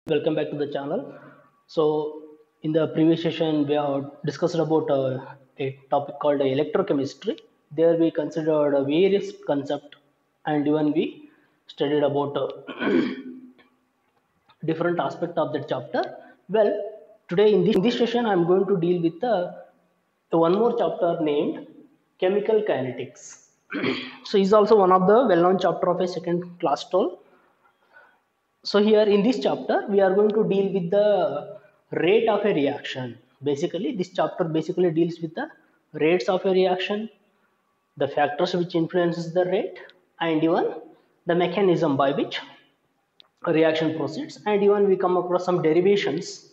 Welcome back to the channel. So, in the previous session, we have discussed about a topic called electrochemistry. There, we considered various concepts, and even we studied about different aspect of that chapter. Well, today in this session, I'm going to deal with one more chapter named chemical kinetics. So, is also one of the well-known chapter of a second class 12. So here in this chapter, we are going to deal with the rate of a reaction. Basically, this chapter basically deals with the rates of a reaction, the factors which influences the rate, and even the mechanism by which a reaction proceeds. And even we come across some derivations.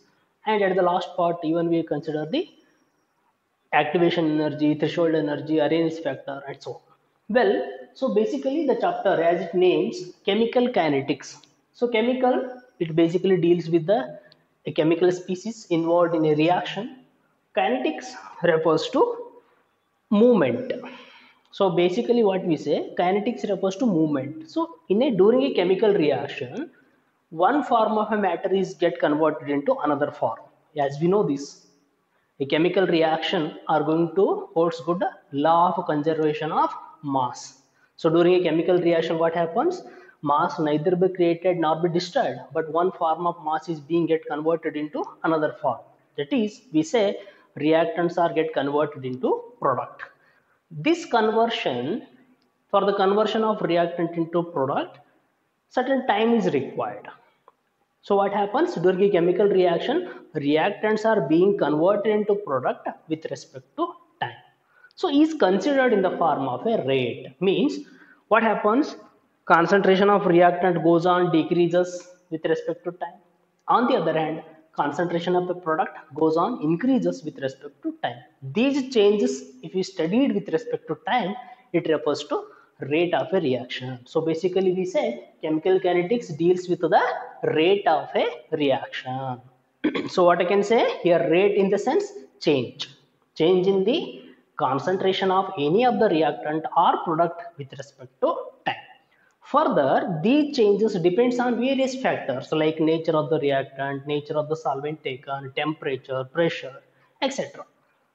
And at the last part, even we consider the activation energy, threshold energy, arranged factor, and so on. Well, so basically the chapter as it names chemical kinetics. So chemical, it basically deals with the a chemical species involved in a reaction. Kinetics refers to movement. So basically what we say, kinetics refers to movement. So in a during a chemical reaction, one form of a matter is get converted into another form. As we know this, a chemical reaction are going to holds good law of conservation of mass. So during a chemical reaction, what happens? Mass neither be created nor be destroyed, but one form of mass is being get converted into another form. That is, we say reactants are get converted into product. This conversion, for the conversion of reactant into product, certain time is required. So what happens during a chemical reaction? Reactants are being converted into product with respect to time. So is considered in the form of a rate. Means what happens? Concentration of reactant goes on decreases with respect to time. On the other hand, concentration of the product goes on increases with respect to time. These changes, if we studied with respect to time, it refers to rate of a reaction. So basically we say chemical kinetics deals with the rate of a reaction. So what I can say here, rate in the sense change in the concentration of any of the reactant or product with respect to time. Further, these changes depends on various factors like nature of the reactant, nature of the solvent taken, temperature, pressure, etc.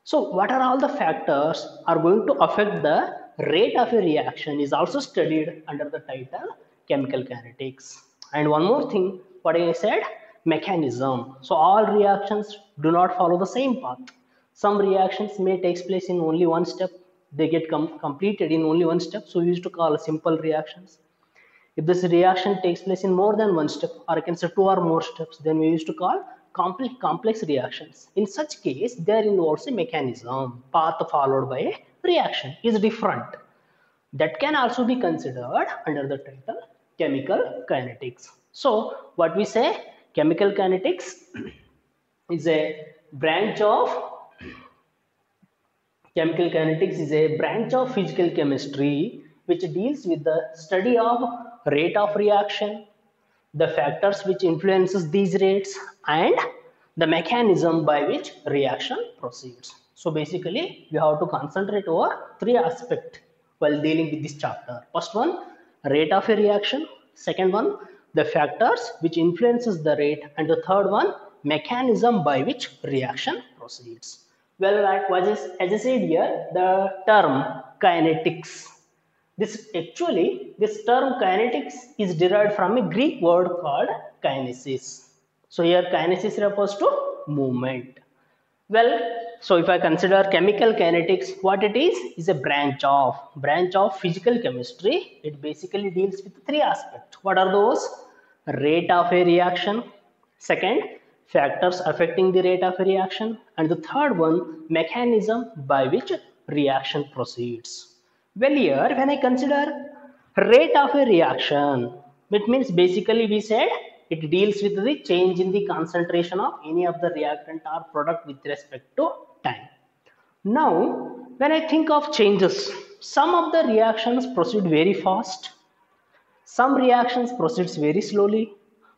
So what are all the factors are going to affect the rate of a reaction is also studied under the title chemical kinetics. And one more thing, what I said, mechanism. So all reactions do not follow the same path. Some reactions may take place in only one step. They get completed in only one step. So we used to call simple reactions. If this reaction takes place in more than one step, or I can say two or more steps, then we used to call complex reactions. In such case, there involves a mechanism. Path followed by a reaction is different. That can also be considered under the title chemical kinetics. So, what we say, chemical kinetics is a branch of Chemical kinetics is a branch of physical chemistry which deals with the study of rate of reaction, the factors which influences these rates, and the mechanism by which reaction proceeds. So basically, we have to concentrate over three aspects while dealing with this chapter. First one, rate of a reaction. Second one, the factors which influences the rate, and the third one, mechanism by which reaction proceeds. Well, as I said here, the term kinetics. This term kinetics is derived from a Greek word called kinesis. So here kinesis refers to movement. Well, so if I consider chemical kinetics, what it is a branch of physical chemistry. It basically deals with three aspects. What are those? Rate of a reaction. Second, factors affecting the rate of a reaction. And the third one, mechanism by which reaction proceeds. Well, here when I consider rate of a reaction, it means basically we said it deals with the change in the concentration of any of the reactant or product with respect to time. Now, when I think of changes, some of the reactions proceed very fast, some reactions proceeds very slowly,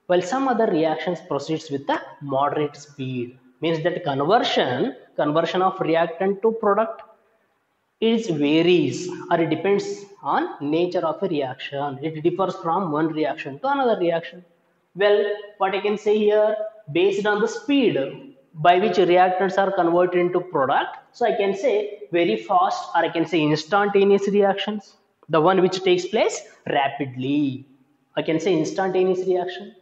while some other reactions proceeds with a moderate speed. Means that conversion of reactant to product it varies or it depends on nature of a reaction. It differs from one reaction to another reaction. Well, what I can say here, based on the speed by which reactants are converted into product, so I can say very fast, or I can say instantaneous reactions, the one which takes place rapidly. I can say instantaneous reaction.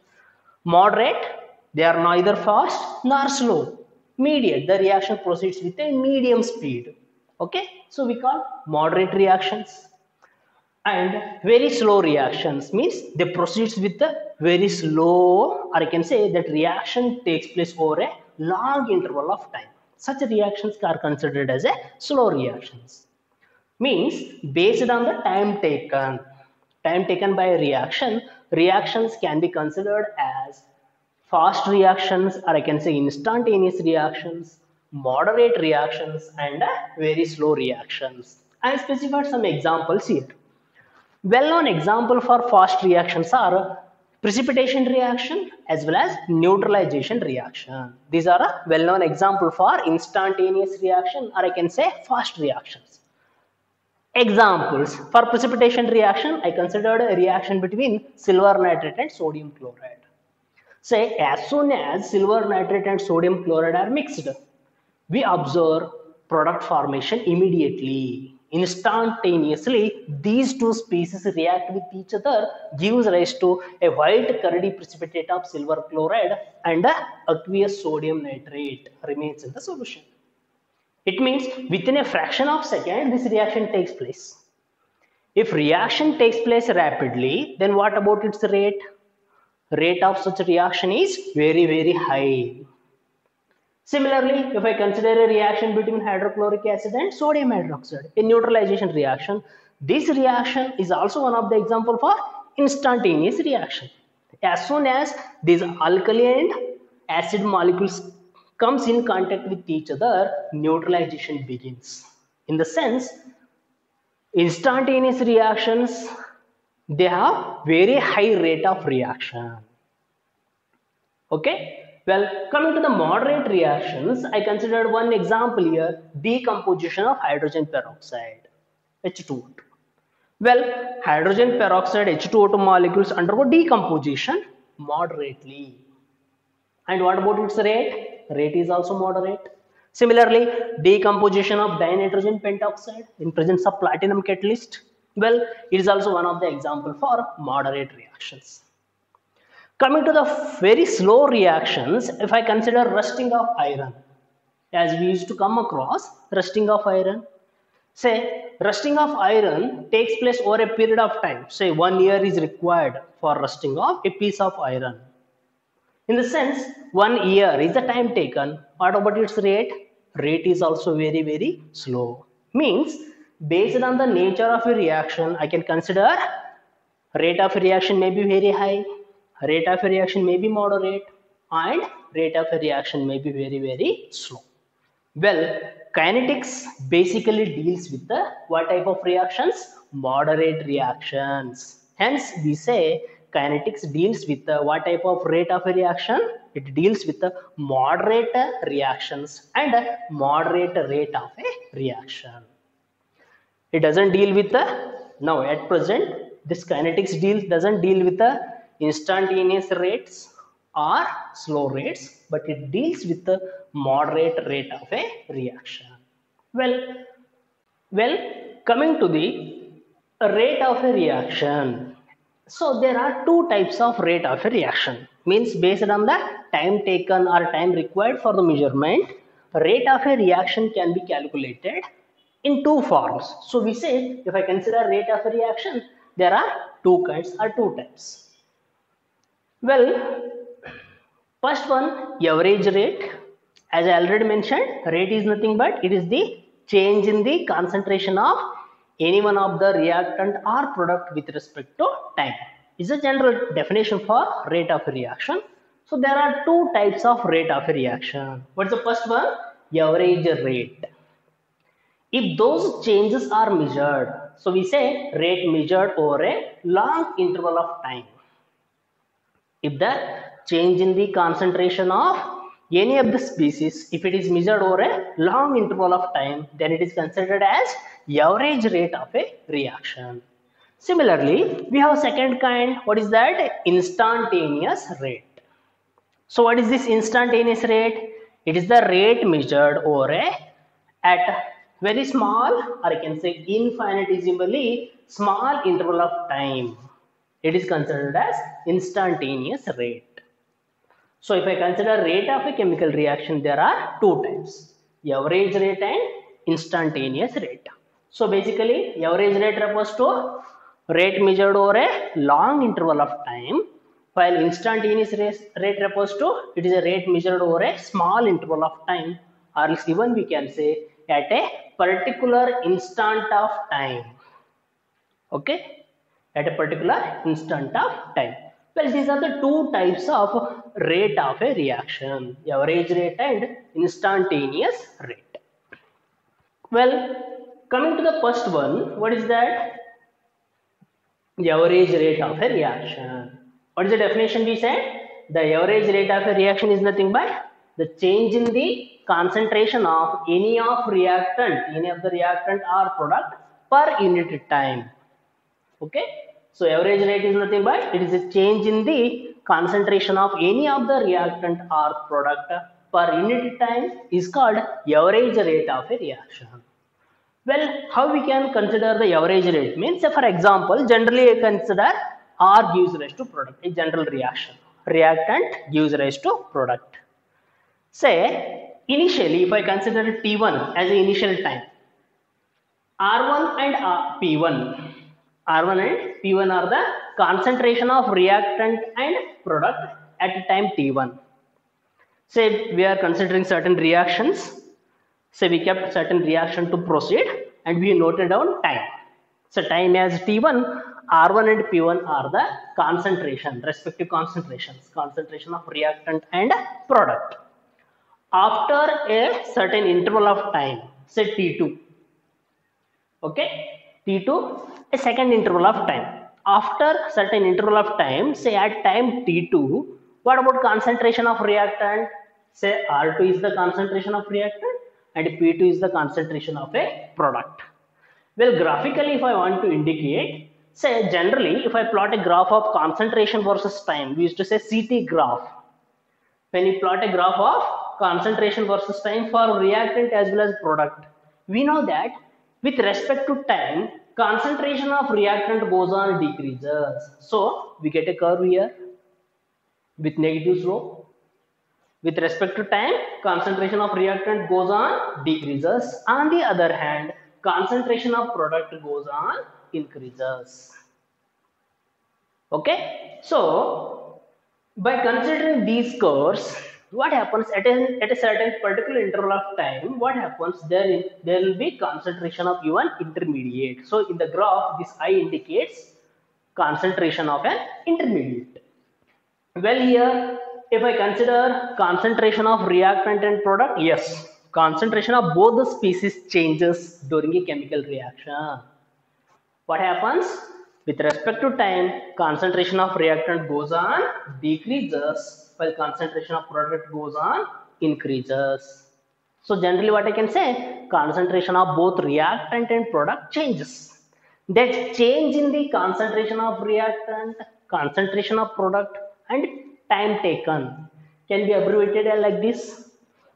Moderate, they are neither fast nor slow. Mediate, the reaction proceeds with a medium speed. Okay, so we call moderate reactions. And very slow reactions means they proceeds with a very slow, or I can say that reaction takes place over a long interval of time. Such reactions are considered as a slow reactions. Means based on the time taken by a reaction, reactions can be considered as fast reactions, or I can say instantaneous reactions, moderate reactions, and very slow reactions. I specified some examples here. Well-known example for fast reactions are precipitation reaction as well as neutralization reaction. These are a well-known example for instantaneous reaction, or I can say fast reactions. Examples for precipitation reaction, I considered a reaction between silver nitrate and sodium chloride. Say as soon as silver nitrate and sodium chloride are mixed, we observe product formation immediately. Instantaneously, these two species react with each other, gives rise to a white curdy precipitate of silver chloride, and aqueous sodium nitrate remains in the solution. It means within a fraction of a second, this reaction takes place. If reaction takes place rapidly, then what about its rate? Rate of such reaction is very, very high. Similarly, if I consider a reaction between hydrochloric acid and sodium hydroxide, a neutralization reaction, this reaction is also one of the example for instantaneous reaction. As soon as these alkali and acid molecules comes in contact with each other, neutralization begins. In the sense, instantaneous reactions, they have very high rate of reaction. Okay. Well, coming to the moderate reactions, I considered one example here, decomposition of hydrogen peroxide, H2O2. Well, hydrogen peroxide H2O2 molecules undergo decomposition moderately. And what about its rate? Rate is also moderate. Similarly, decomposition of dinitrogen pentoxide in presence of platinum catalyst. Well, it is also one of the example for moderate reactions. Coming to the very slow reactions, if I consider rusting of iron, as we used to come across rusting of iron, say rusting of iron takes place over a period of time, say 1 year is required for rusting of a piece of iron. In the sense, 1 year is the time taken. What about its rate? Rate is also very, very slow. Means based on the nature of a reaction, I can consider rate of reaction may be very high, rate of reaction may be moderate, and rate of reaction may be very, very slow. Well, kinetics basically deals with the what type of reactions? Moderate reactions. Hence, we say kinetics deals with the what type of rate of a reaction? It deals with the moderate reactions and a moderate rate of a reaction. It doesn't deal with the, now at present, this kinetics doesn't deal with the instantaneous rates or slow rates, but it deals with the moderate rate of a reaction. Well, coming to the rate of a reaction. So there are two types of rate of a reaction. Means based on the time taken or time required for the measurement, rate of a reaction can be calculated in two forms. So we say if I consider rate of a reaction, there are two kinds or two types. Well, first one, average rate. As I already mentioned, rate is nothing but it is the change in the concentration of any one of the reactant or product with respect to time. Is a general definition for rate of a reaction. So there are two types of rate of a reaction. What's the first one? Average rate. If those changes are measured, so we say rate measured over a long interval of time. If the change in the concentration of any of the species, if it is measured over a long interval of time, then it is considered as average rate of a reaction. Similarly, we have second kind. What is that? Instantaneous rate. So what is this instantaneous rate? It is the rate measured over at very small, or I can say infinitesimally small interval of time. It is considered as instantaneous rate. So if I consider rate of a chemical reaction, there are two types: average rate and instantaneous rate. So basically, average rate refers to rate measured over a long interval of time, while instantaneous rate refers to it is a rate measured over a small interval of time, or else even we can say at a particular instant of time. Okay, at a particular instant of time. Well, these are the two types of rate of a reaction: average rate and instantaneous rate. Well, coming to the first one, what is that? The average rate of a reaction. What is the definition we said? The average rate of a reaction is nothing but the change in the concentration of any of the reactant or product per unit time. Okay, so average rate is nothing but it is a change in the concentration of any of the reactant or product per unit time is called average rate of a reaction. Well, how we can consider the average rate? Means, for example, generally I consider R gives rise to product, a general reaction. Reactant gives rise to product. Say, initially, if I consider T1 as the initial time, R1 and P1, R1 and P1 are the concentration of reactant and product at time T1. Say, we are considering certain reactions. Say we kept certain reaction to proceed and we noted down time. So time as T1, R1 and P1 are the concentration, respective concentrations, concentration of reactant and product. After a certain interval of time, say T2, okay, T2, a second interval of time. After certain interval of time, say at time T2, what about concentration of reactant? Say R2 is the concentration of reactant and P2 is the concentration of a product. Well, graphically, if I want to indicate, say generally, if I plot a graph of concentration versus time, we used to say CT graph. When you plot a graph of concentration versus time for reactant as well as product, we know that with respect to time, concentration of reactant goes on decreases. So we get a curve here with negative slope. With respect to time, concentration of reactant goes on decreases. On the other hand, concentration of product goes on increases. Okay, so by considering these curves, what happens at a certain particular interval of time? What happens? There will be concentration of even intermediate. So in the graph, this I indicates concentration of an intermediate. Well, here if I consider concentration of reactant and product, yes, concentration of both the species changes during a chemical reaction. What happens? With respect to time, concentration of reactant goes on decreases while concentration of product goes on increases. So generally what I can say, concentration of both reactant and product changes. That change in the concentration of reactant, concentration of product and time taken can be abbreviated like this.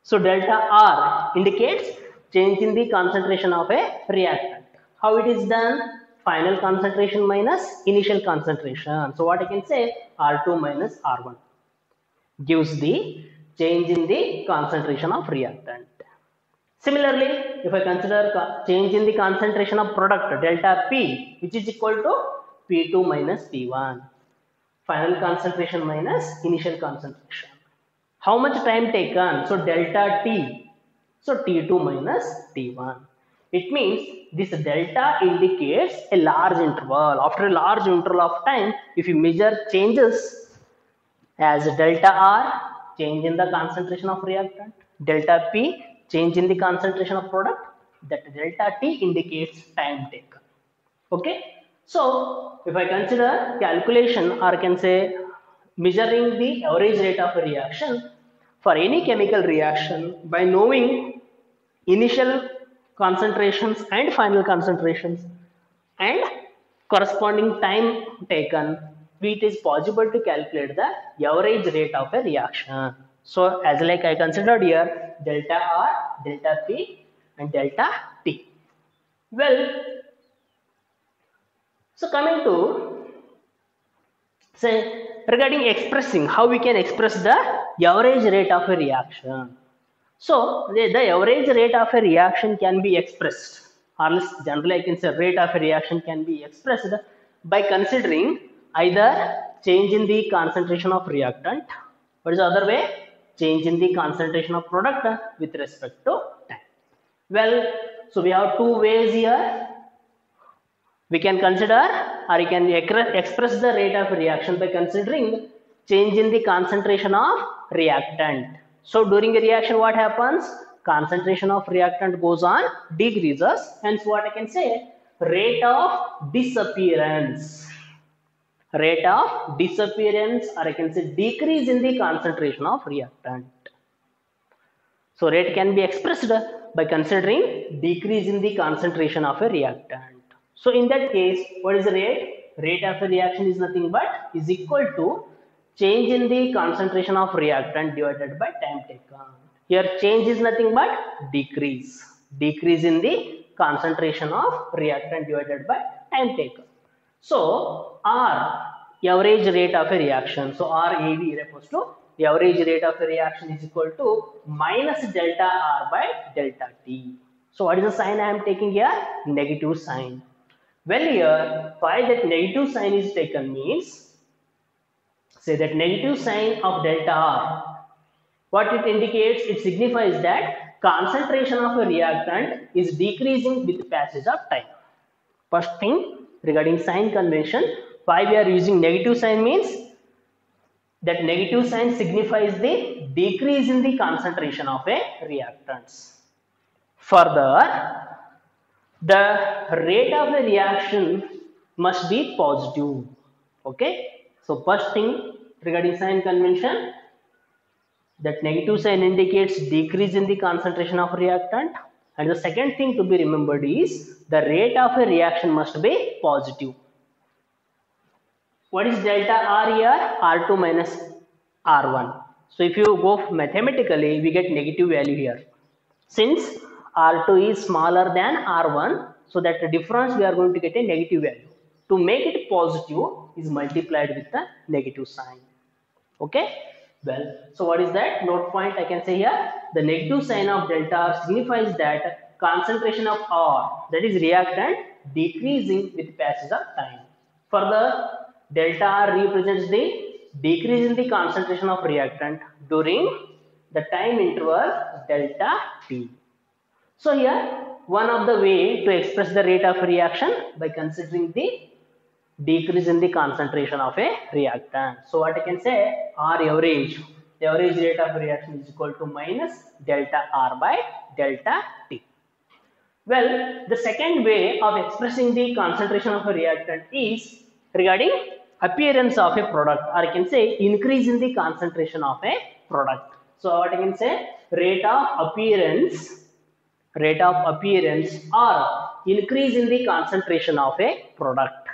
So delta R indicates change in the concentration of a reactant. How it is done? Final concentration minus initial concentration. So what I can say, R2 minus R1 gives the change in the concentration of reactant. Similarly, if I consider change in the concentration of product, delta P, which is equal to P2 minus P1. Final concentration minus initial concentration. How much time taken? So delta T. So T2 minus T1. It means this delta indicates a large interval. After a large interval of time, if you measure changes as delta R, change in the concentration of reactant, delta P, change in the concentration of product, that delta T indicates time taken. Okay. So if I consider calculation, or I can say measuring the average rate of a reaction for any chemical reaction by knowing initial concentrations and final concentrations and corresponding time taken, it is possible to calculate the average rate of a reaction. So as like I considered here, delta R, delta P and delta T. Well, so coming to say regarding expressing, how we can express the average rate of a reaction. So the average rate of a reaction can be expressed, or else generally I can say rate of a reaction can be expressed by considering either change in the concentration of reactant, what is the other way? Change in the concentration of product with respect to time. Well, so we have two ways here. We can consider, or you can express the rate of reaction by considering change in the concentration of reactant. So during a reaction, what happens? Concentration of reactant goes on, decreases, hence what I can say, rate of disappearance. Rate of disappearance, or I can say decrease in the concentration of reactant. So rate can be expressed by considering decrease in the concentration of a reactant. So in that case, what is the rate? Rate of a reaction is nothing but is equal to change in the concentration of reactant divided by time taken. Here change is nothing but decrease. Decrease in the concentration of reactant divided by time taken. So R, average rate of a reaction. So RAV refers to the average rate of a reaction is equal to minus delta R by delta T. So what is the sign I am taking here? Negative sign. Well, here why that negative sign is taken means, say that negative sign of delta R, what it indicates, it signifies that concentration of a reactant is decreasing with passage of time. First thing regarding sign convention, why we are using negative sign means that negative sign signifies the decrease in the concentration of a reactants. Further, the rate of a reaction must be positive. Okay, so first thing regarding sign convention, that negative sign indicates decrease in the concentration of reactant, and the second thing to be remembered is the rate of a reaction must be positive. What is delta R here? R2 minus R1. So if you go mathematically, we get negative value here. Since R2 is smaller than R1, so that the difference we are going to get a negative value. To make it positive is multiplied with the negative sign. Okay? Well, so what is that? Note point I can say here. The negative sign of delta R signifies that concentration of R, that is reactant, decreasing with passage of time. Further, delta R represents the decrease in the concentration of reactant during the time interval delta T. So here, one of the way to express the rate of reaction by considering the decrease in the concentration of a reactant. So what I can say, R average, the average rate of reaction is equal to minus delta R by delta T. Well, the second way of expressing the concentration of a reactant is regarding appearance of a product, or I can say increase in the concentration of a product. So what I can say, rate of appearance or increase in the concentration of a product.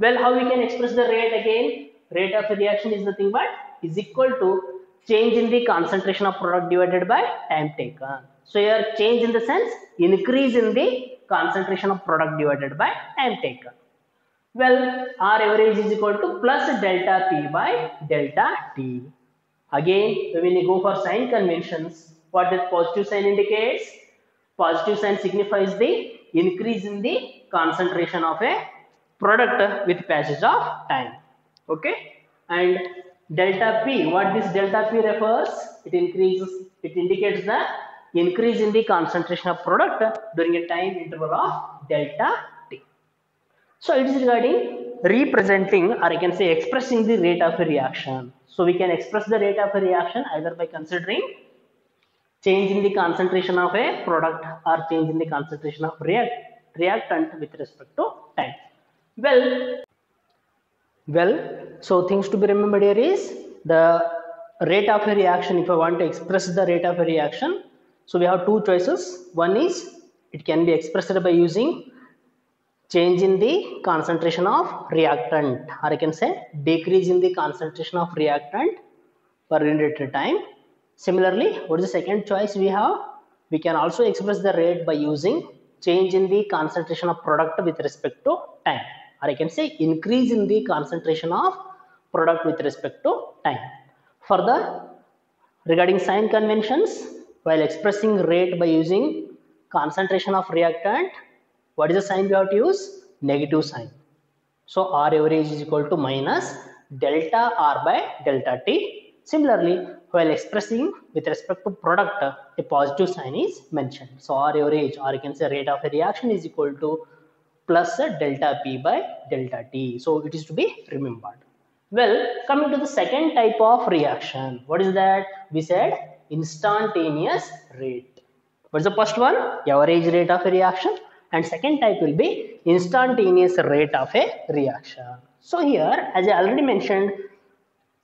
Well, how we can express the rate again? Rate of a reaction is nothing but is equal to change in the concentration of product divided by time taken. So here change in the sense increase in the concentration of product divided by time taken. Well, R average is equal to plus delta P by delta T. Again, when we go for sign conventions, what the positive sign indicates? Positive sign signifies the increase in the concentration of a product with passage of time. Okay, and delta P, what this delta P refers? It indicates the increase in the concentration of product during a time interval of delta T. So it is regarding representing, or I can say expressing the rate of a reaction. So we can express the rate of a reaction either by considering change in the concentration of a product or change in the concentration of reactant with respect to time. Well, so things to be remembered here is the rate of a reaction. If I want to express the rate of a reaction, so we have two choices. One is it can be expressed by using change in the concentration of reactant, or I can say decrease in the concentration of reactant per unit time. Similarly, what is the second choice we have? We can also express the rate by using change in the concentration of product with respect to time, or I can say increase in the concentration of product with respect to time. Further, regarding sign conventions, while expressing rate by using concentration of reactant, what is the sign we have to use? Negative sign. So R average is equal to minus delta R by delta T. Similarly, while expressing with respect to product, a positive sign is mentioned. So R average, or you can say rate of a reaction, is equal to plus delta P by delta T. So it is to be remembered. Well, coming to the second type of reaction, what is that? We said instantaneous rate. What's the first one? Average rate of a reaction, and second type will be instantaneous rate of a reaction. So here, as I already mentioned,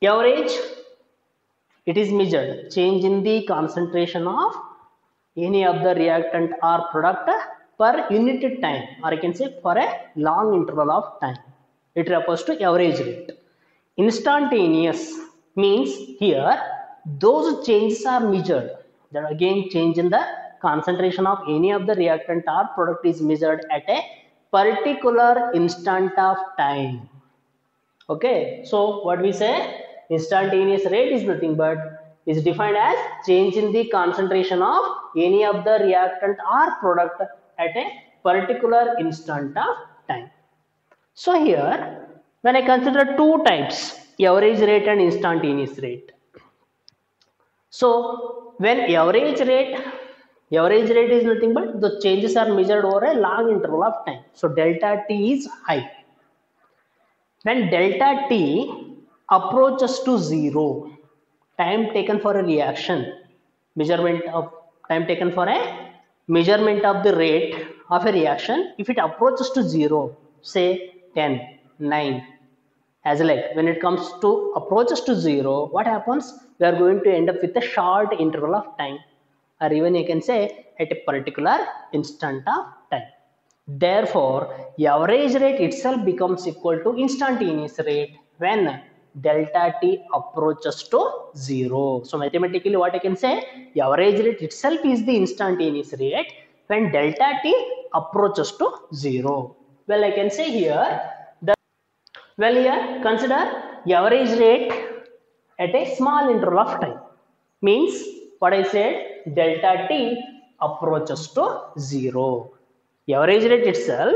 average, it is measured change in the concentration of any of the reactant or product per unit time, or I can say for a long interval of time. It refers to average rate. Instantaneous means here those changes are measured. That again, change in the concentration of any of the reactant or product is measured at a particular instant of time. Okay, so what we say, instantaneous rate is nothing but is defined as change in the concentration of any of the reactant or product at a particular instant of time. So here, when I consider two types, average rate and instantaneous rate. So when average rate is nothing but the changes are measured over a long interval of time. So delta T is high. When delta T approaches to 0, time taken for a reaction, measurement of time taken for a measurement of the rate of a reaction, if it approaches to 0, say 10, 9, as like when it comes to approaches to 0, what happens? We are going to end up with a short interval of time, or even you can say at a particular instant of time. Therefore, average rate itself becomes equal to instantaneous rate when delta T approaches to 0. So mathematically what I can say, average rate itself is the instantaneous rate when delta T approaches to 0. Well, I can say here, consider average rate at a small interval of time. Means what I said, delta T approaches to 0. Average rate itself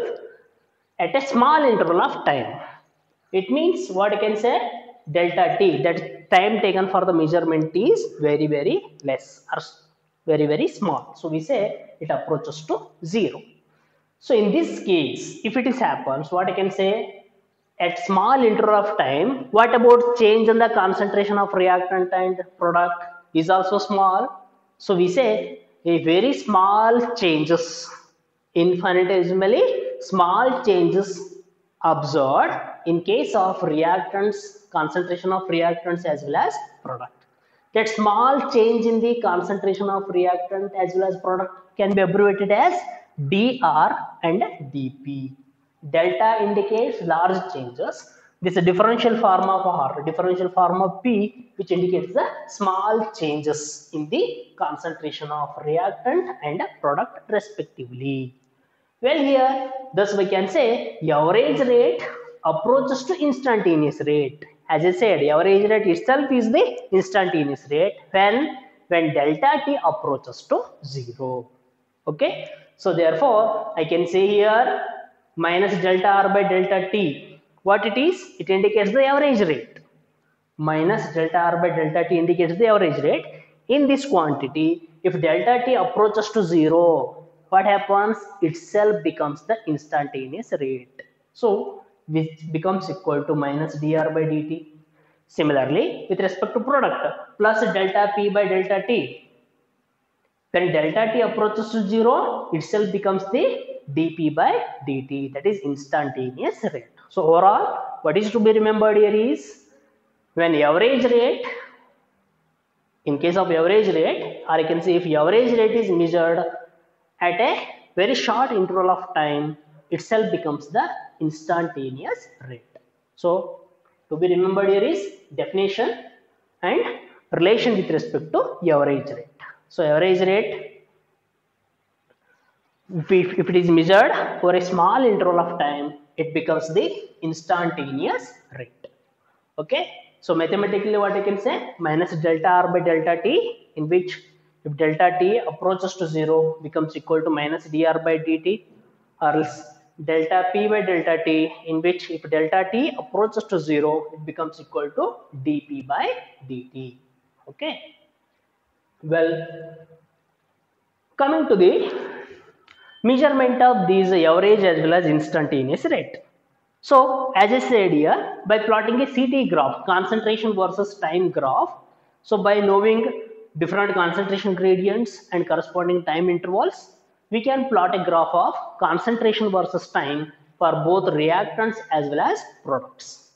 at a small interval of time. It means what I can say, delta T, that time taken for the measurement is very, very less or very, very small. So we say it approaches to 0. So in this case, if it is happens, what I can say, at small interval of time, what about change in the concentration of reactant and product is also small. So we say a very small changes, infinitesimally small changes observed in case of reactants, concentration of reactants as well as product. That small change in the concentration of reactant as well as product can be abbreviated as dr and dp. Delta indicates large changes. This is a differential form of R, differential form of P, which indicates the small changes in the concentration of reactant and product respectively. Well, here, thus we can say average rate approaches to instantaneous rate. As I said, average rate itself is the instantaneous rate when delta T approaches to 0. Okay, so therefore I can say here minus delta R by delta T. What it is? It indicates the average rate. Minus delta R by delta T indicates the average rate. In this quantity, if delta T approaches to 0, what happens? Itself becomes the instantaneous rate. So, which becomes equal to minus dr by dt. Similarly, with respect to product, plus delta P by delta T. When delta T approaches to 0, itself becomes the dp by dt, that is instantaneous rate. So overall, what is to be remembered here is, when average rate, in case of average rate, or I can say if average rate is measured at a very short interval of time, itself becomes the instantaneous rate. So to be remembered here is definition and relation with respect to average rate. So average rate, if it is measured for a small interval of time, it becomes the instantaneous rate. Okay, so mathematically what I can say, minus delta R by delta T, in which if delta T approaches to 0 becomes equal to minus dr by dt, or else delta P by delta T, in which if delta T approaches to 0 it becomes equal to dP by dt. Okay, well, coming to the measurement of these average as well as instantaneous rate. So as I said here, by plotting a CT graph, concentration versus time graph, so by knowing different concentration gradients and corresponding time intervals, we can plot a graph of concentration versus time for both reactants as well as products.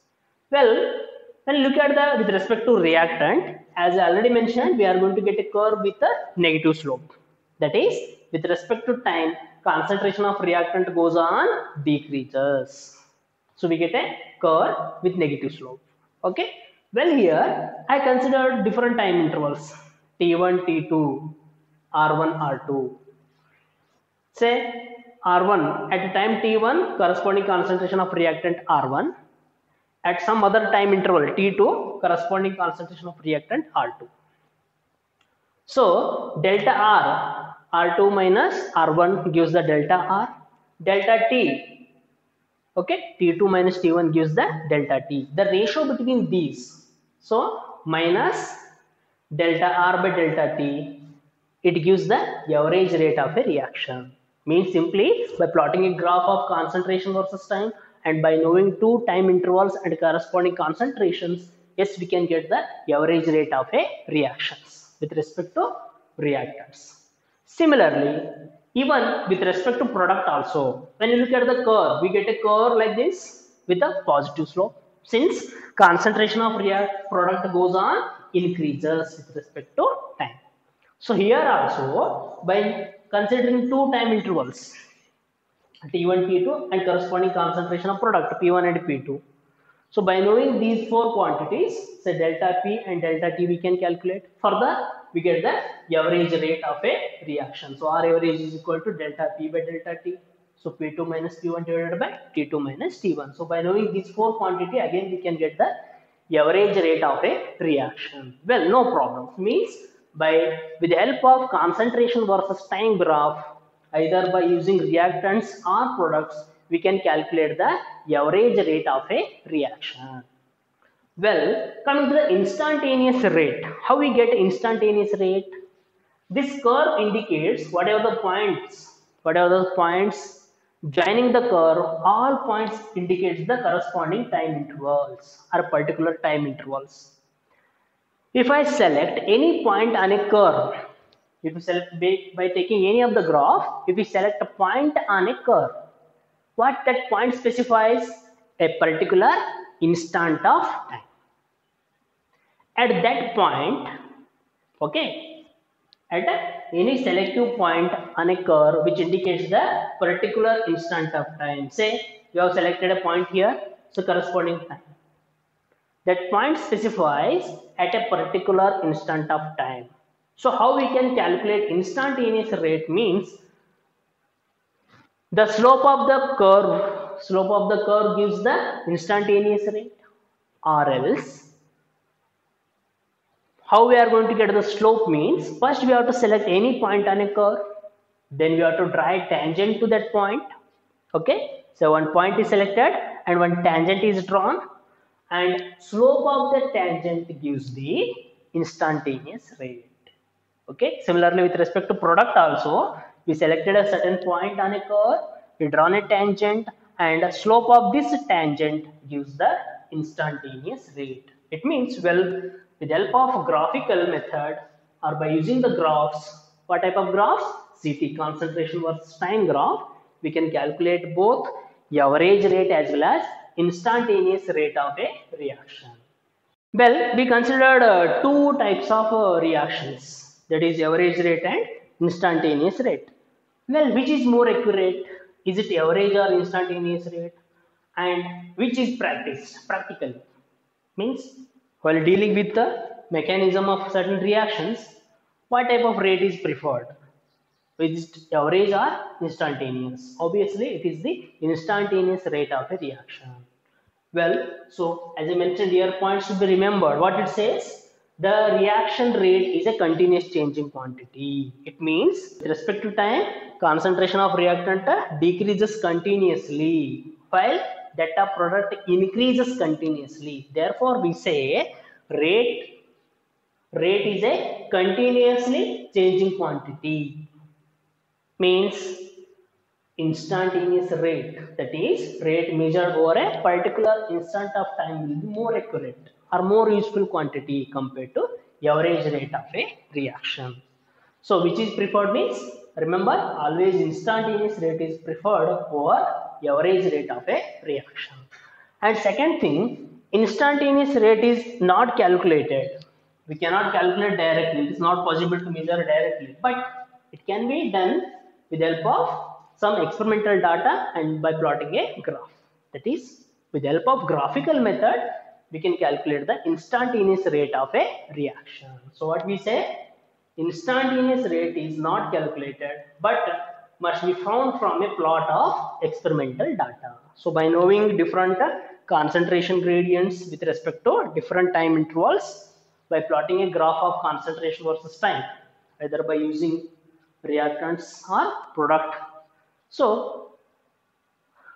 Well, when you look at with respect to reactant, as I already mentioned, we are going to get a curve with a negative slope. That is, with respect to time, concentration of reactant goes on decreases. So we get a curve with negative slope. Okay. Well, here I considered different time intervals, T1, T2, R1, R2. Say R1 at a time T1, corresponding concentration of reactant R1. At some other time interval T2, corresponding concentration of reactant R2. So delta R, R2 minus R1 gives the delta R. Delta T, okay, T2 minus T1 gives the delta T. The ratio between these, so minus delta R by delta T, it gives the average rate of a reaction. Means simply by plotting a graph of concentration versus time and by knowing two time intervals and corresponding concentrations, yes, we can get the average rate of a reactions with respect to reactants. Similarly, even with respect to product also, when you look at the curve, we get a curve like this with a positive slope, since concentration of product goes on increases with respect to time. So here also, by considering two time intervals, T1, T2 and corresponding concentration of product P1 and P2. So by knowing these four quantities, say delta P and delta T, we can calculate. Further, we get the average rate of a reaction. So R average is equal to delta P by delta T. So P2 minus P1 divided by T2 minus T1. So by knowing these four quantity, again we can get the average rate of a reaction. Well, no problem. Means with the help of concentration versus time graph, either by using reactants or products, we can calculate the average rate of a reaction. Well, coming to the instantaneous rate, how we get instantaneous rate? This curve indicates whatever the points joining the curve, all points indicates the corresponding time intervals or particular time intervals. If I select any point on a curve, if you select by taking any of the graph, if we select a point on a curve, what that point specifies? A particular instant of time. At that point, okay, at any selective point on a curve which indicates the particular instant of time. Say you have selected a point here, so corresponding time. That point specifies at a particular instant of time. So how we can calculate instantaneous rate means the slope of the curve gives the instantaneous rate, or else how we are going to get the slope means first we have to select any point on a curve, then we have to draw a tangent to that point. Okay, so one point is selected and one tangent is drawn, and slope of the tangent gives the instantaneous rate. Okay, similarly with respect to product also, we selected a certain point on a curve, we drawn a tangent, and the slope of this tangent gives the instantaneous rate. It means, well, with the help of graphical method or by using the graphs, what type of graphs? CT, concentration versus time graph, we can calculate both average rate as well as instantaneous rate of a reaction. Well, we considered two types of reactions, that is average rate and instantaneous rate. Well, which is more accurate? Is it average or instantaneous rate? And which is practiced practically? Means while dealing with the mechanism of certain reactions, what type of rate is preferred? Is it average or instantaneous? Obviously, it is the instantaneous rate of a reaction. Well, so as I mentioned here, points should be remembered. What it says, the reaction rate is a continuous changing quantity. It means with respect to time, concentration of reactant decreases continuously while that of product increases continuously. Therefore, we say rate is a continuously changing quantity. Means instantaneous rate, that is rate measured over a particular instant of time, will be more accurate or more useful quantity compared to average rate of a reaction. So which is preferred means, remember, always instantaneous rate is preferred over average rate of a reaction. And second thing, instantaneous rate is not calculated. We cannot calculate directly. It is not possible to measure directly, but it can be done with the help of some experimental data and by plotting a graph. That is, with the help of graphical method, we can calculate the instantaneous rate of a reaction. So what we say, instantaneous rate is not calculated but must be found from a plot of experimental data. So by knowing different concentration gradients with respect to different time intervals, by plotting a graph of concentration versus time, either by using reactants or product. So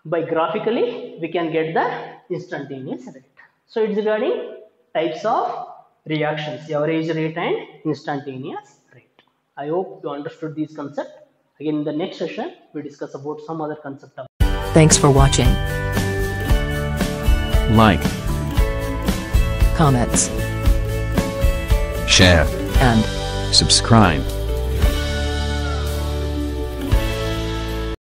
by graphically we can get the instantaneous rate. So it's regarding types of reactions, average rate and instantaneous rate. I hope you understood these concepts. Again, in the next session we discuss about some other concept of. Thanks for watching. Like, Comments share, and subscribe.